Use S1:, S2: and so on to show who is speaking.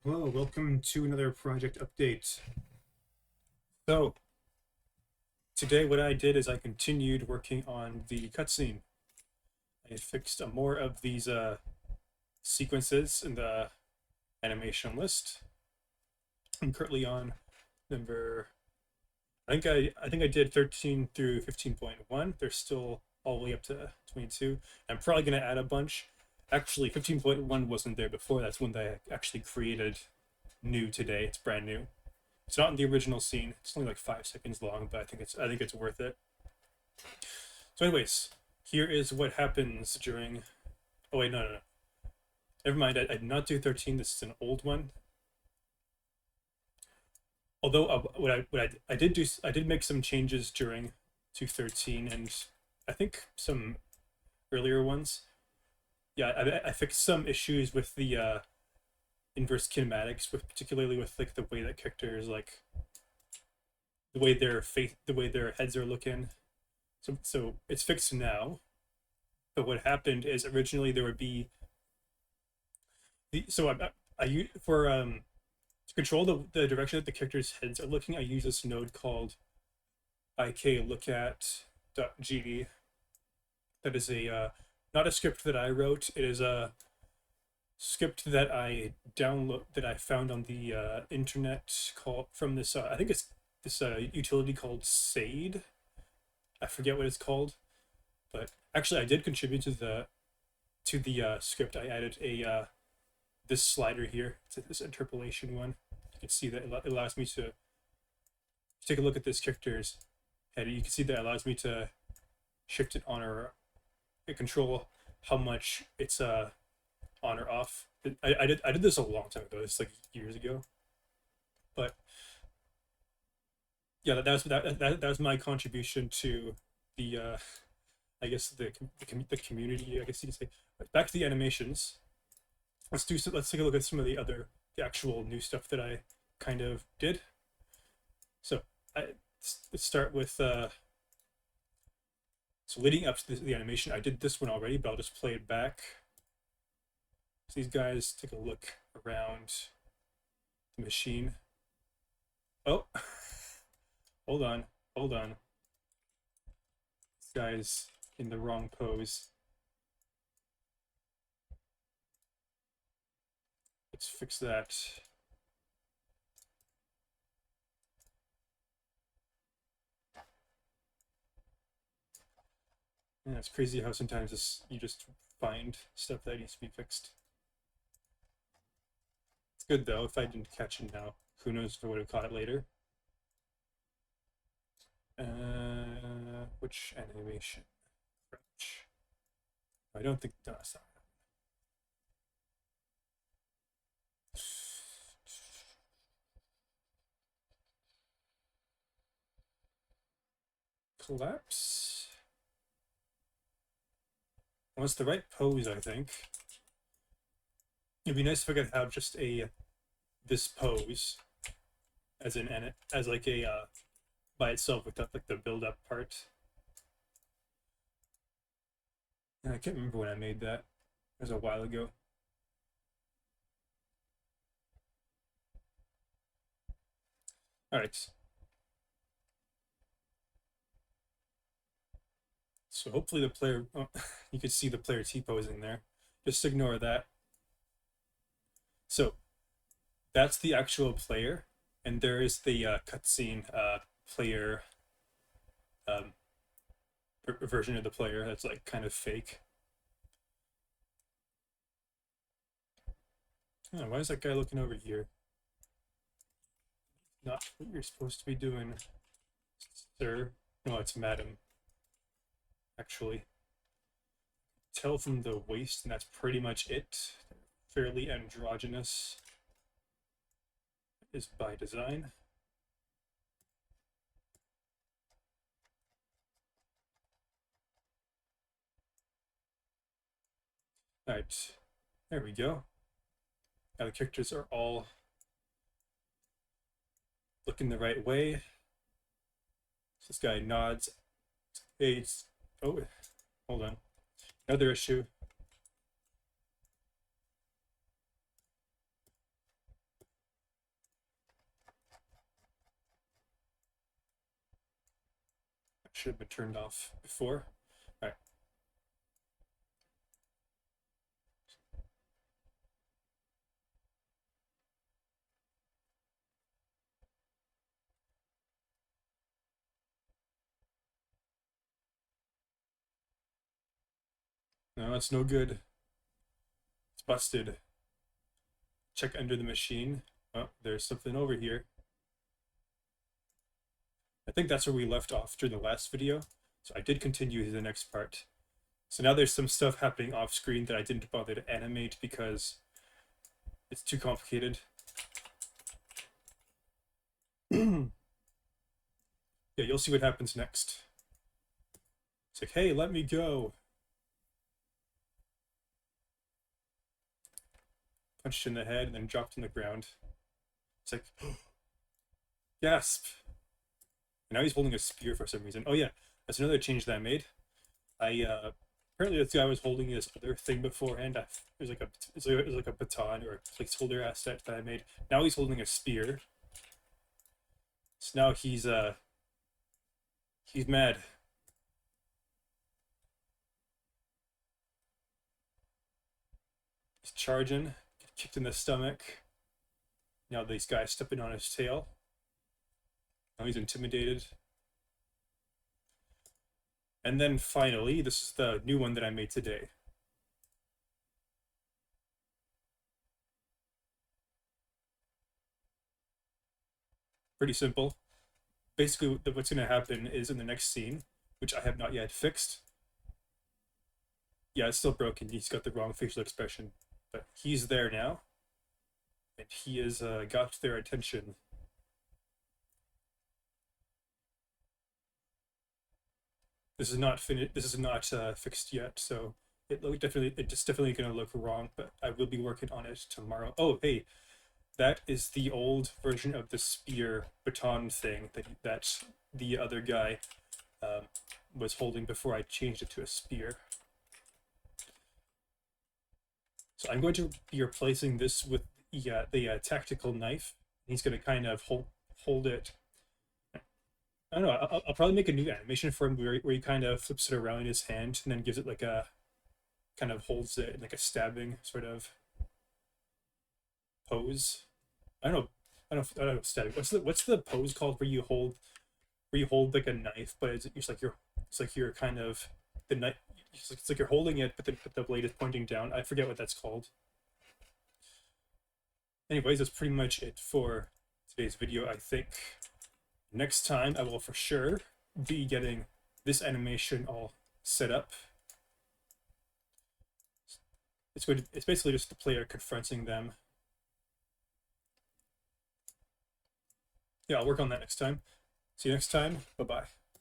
S1: Hello, welcome to another project update. So, today what I did is I continued working on the cutscene. I fixed more of these sequences in the animation list. I'm currently on number. I think I did 13 through 15.1. They're still all the way up to 22. I'm probably gonna add a bunch. Actually, 15.1 wasn't there before. That's one that I actually created new today. It's brand new. It's not in the original scene. It's only like 5 seconds long, but I think it's worth it. So, anyways, here is what happens during. Oh wait, no. Never mind. I did not do 13. This is an old one. Although what I did do, I did make some changes during to 13, and I think some earlier ones. Yeah, I fixed some issues with the inverse kinematics, with particularly with like the way that characters like the way their heads are looking. So it's fixed now. But what happened is originally there would be so I for to control the direction that the characters' heads are looking. I use this node called iklookat.gd. That is a not a script that I wrote. It is a script that I found on the internet called from this I think it's this utility called Sade. I forget what it's called, but actually I did contribute to the script. I added a this slider here. It's this interpolation one. You can see that it allows me to take a look at this character's head. You can see that it allows me to shift it on or control how much it's on or off. I did this a long time ago. It's like years ago, but yeah, that was my contribution to the I guess the community. I guess you could say. Back to the animations. Let's take a look at some of the actual new stuff that I kind of did. So let's start with so leading up to the animation. I did this one already, but I'll just play it back. So these guys take a look around the machine. Oh, hold on, hold on. This guy's in the wrong pose. Let's fix that. Yeah, it's crazy how sometimes you just find stuff that needs to be fixed. It's good though. If I didn't catch it now, who knows if I would have caught it later. Which animation? French. I don't think that's not. Collapse. Well, it's the right pose, I think. It'd be nice if I could have just a this pose as like a by itself without like the build up part. And I can't remember when I made that. It was a while ago. All right. So hopefully the player, oh, you could see the player T posing there. Just ignore that. So that's the actual player, and there is the cutscene player um, version of the player that's like kind of fake. Oh, why is that guy looking over here? Not what you're supposed to be doing, sir. No, it's madam. Actually, tell from the waist, and that's pretty much it. Fairly androgynous is by design. All right, there we go. Now the characters are all looking the right way. So this guy nods. Hey, oh, hold on. Another issue. should have been turned off before. All right. No, it's no good. It's busted. Check under the machine. Oh, there's something over here. I think that's where we left off during the last video. So I did continue to the next part. So now there's some stuff happening off screen that I didn't bother to animate because it's too complicated. Yeah, you'll see what happens next. It's like, hey, let me go. Punched in the head and then dropped on the ground. It's like, gasp. And now he's holding a spear for some reason. Oh yeah, that's another change that I made. Apparently this guy was holding this other thing beforehand. It was like a baton or a placeholder asset that I made. Now he's holding a spear. So now he's mad. He's charging, get kicked in the stomach. Now these guys stepping on his tail. Now he's intimidated. And then finally, this is the new one that I made today. Pretty simple. Basically, what's going to happen is in the next scene, which I have not yet fixed. Yeah, it's still broken. He's got the wrong facial expression. But he's there now. And he has got their attention. This is not finished. This is not fixed yet, so it's definitely going to look wrong. But I will be working on it tomorrow. Oh, hey, that is the old version of the spear baton thing that the other guy was holding before I changed it to a spear. So I'm going to be replacing this with the tactical knife. He's going to kind of hold it. I don't know. I'll probably make a new animation for him where he kind of flips it around in his hand and then gives it like a kind of holds it in like a stabbing sort of pose. I don't know stabbing. What's the pose called where you hold like a knife, but it's like you're kind of the knife. It's like you're holding it, but the blade is pointing down. I forget what that's called. Anyways, that's pretty much it for today's video, I think. Next time, I will for sure be getting this animation all set up. It's basically just the player confronting them. Yeah, I'll work on that next time. See you next time. Bye-bye.